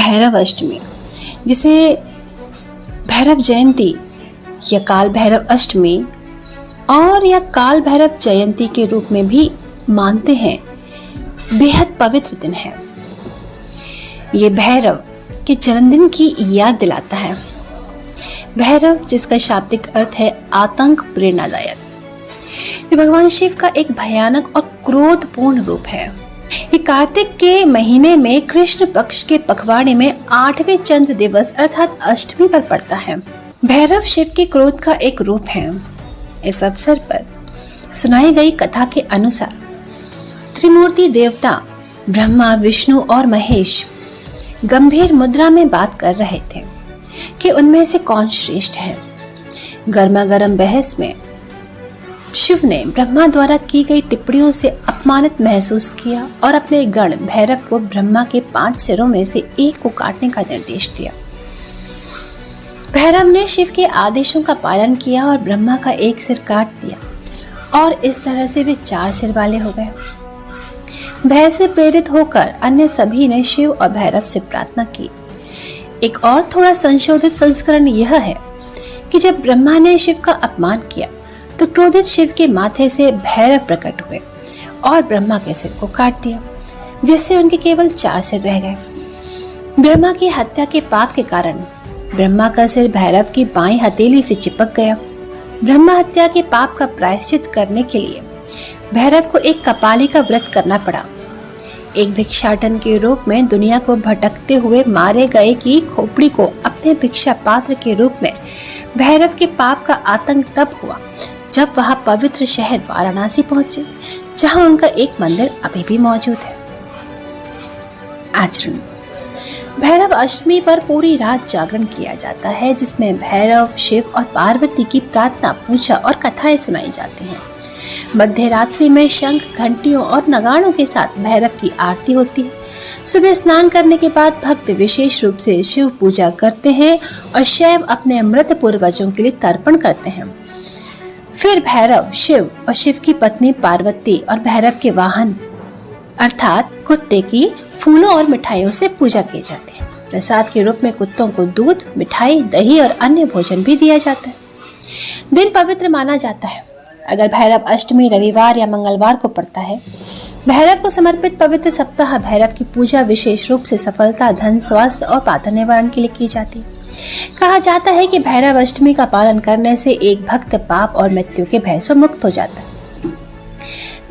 भैरव अष्टमी, जिसे भैरव जयंती या काल भैरव अष्टमी और या काल भैरव जयंती के रूप में भी मानते हैं, बेहद पवित्र दिन है। ये भैरव के जन्मदिन की याद दिलाता है। भैरव, जिसका शाब्दिक अर्थ है आतंक, प्रेरणादायक, ये भगवान शिव का एक भयानक और क्रोधपूर्ण रूप है। ये कार्तिक के महीने में कृष्ण पक्ष के पखवाड़े में 8वें चंद्र दिवस अर्थात अष्टमी पर पड़ता है। भैरव शिव के क्रोध का एक रूप है। इस अवसर पर सुनाई गई कथा के अनुसार त्रिमूर्ति देवता ब्रह्मा, विष्णु और महेश गंभीर मुद्रा में बात कर रहे थे कि उनमें से कौन श्रेष्ठ है। गर्मागर्म बहस में शिव ने ब्रह्मा द्वारा की गई टिप्पणियों से अपमानित महसूस किया और अपने गण भैरव को ब्रह्मा के 5 सिरों में से एक को काटने का निर्देश दिया। भैरव ने शिव के आदेशों का पालन किया और ब्रह्मा का एक सिर काट दिया और इस तरह से वे 4 सिर वाले हो गए। भय से प्रेरित होकर अन्य सभी ने शिव और भैरव से प्रार्थना की। एक और थोड़ा संशोधित संस्करण यह है कि जब ब्रह्मा ने शिव का अपमान किया तो क्रोधित शिव के माथे से भैरव प्रकट हुए और ब्रह्मा के सिर को काट दिया, जिससे उनके केवल 4 सिर रह गए। ब्रह्मा की हत्या के पाप के कारण ब्रह्मा का सिर भैरव की बाईं हथेली से चिपक गया। ब्रह्मा हत्या के पाप का प्रायश्चित करने के लिए भैरव को एक कपाली का व्रत करना पड़ा। एक भिक्षाटन के रूप में दुनिया को भटकते हुए मारे गए की खोपड़ी को अपने भिक्षा पात्र के रूप में भैरव के पाप का आतंक तब हुआ जब वह पवित्र शहर वाराणसी पहुंचे, जहां उनका एक मंदिर अभी भी मौजूद है। आचरण: भैरव अष्टमी पर पूरी रात जागरण किया जाता है, जिसमें भैरव, शिव और पार्वती की प्रार्थना, पूजा और कथाएं सुनाई जाती हैं। मध्य रात्रि में शंख, घंटियों और नगाड़ों के साथ भैरव की आरती होती है। सुबह स्नान करने के बाद भक्त विशेष रूप से शिव पूजा करते हैं और शैव अपने मृत पूर्वजों के लिए तर्पण करते हैं। फिर भैरव, शिव और शिव की पत्नी पार्वती और भैरव के वाहन अर्थात कुत्ते की फूलों और मिठाइयों से पूजा की जाती है। प्रसाद के रूप में कुत्तों को दूध, मिठाई, दही और अन्य भोजन भी दिया जाता है। दिन पवित्र माना जाता है। अगर भैरव अष्टमी रविवार या मंगलवार को पड़ता है, भैरव को समर्पित पवित्र सप्ताह भैरव की पूजा विशेष रूप से सफलता, धन, स्वास्थ्य और पातन निवारण के लिए की जाती है। कहा जाता है कि भैरव अष्टमी का पालन करने से एक भक्त पाप और मृत्यु के भय से मुक्त हो जाता है।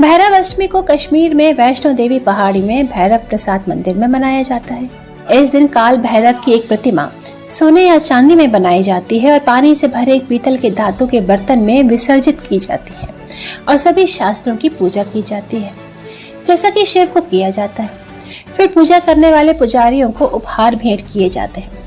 भैरव अष्टमी को कश्मीर में वैष्णो देवी पहाड़ी में भैरव प्रसाद मंदिर में मनाया जाता है। इस दिन काल भैरव की एक प्रतिमा सोने या चांदी में बनाई जाती है और पानी से भरे एक पीतल के धातु के बर्तन में विसर्जित की जाती है और सभी शास्त्रों की पूजा की जाती है, जैसा कि शिव को किया जाता है। फिर पूजा करने वाले पुजारियों को उपहार भेंट किए जाते हैं।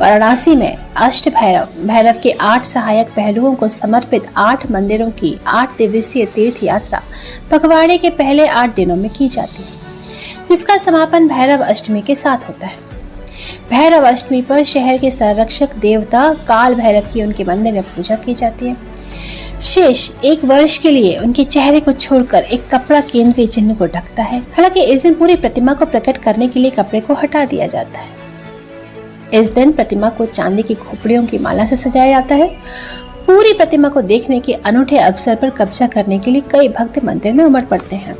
वाराणसी में अष्ट भैरव के 8 सहायक पहलुओं को समर्पित 8 मंदिरों की 8 दिवसीय तीर्थ यात्रा पखवाड़े के पहले 8 दिनों में की जाती है, जिसका समापन भैरव अष्टमी के साथ होता है। भैरव अष्टमी पर शहर के संरक्षक देवता काल भैरव की उनके मंदिर में पूजा की जाती है। शेष 1 वर्ष के लिए उनके चेहरे को छोड़कर एक कपड़ा केंद्रीय चिन्ह को ढकता है। हालांकि इस दिन पूरी प्रतिमा को प्रकट करने के लिए कपड़े को हटा दिया जाता है। इस दिन प्रतिमा को चांदी की खोपड़ियों की माला से सजाया जाता है। पूरी प्रतिमा को देखने के अनूठे अवसर पर कब्जा करने के लिए कई भक्त मंदिर में उमड़ पड़ते हैं।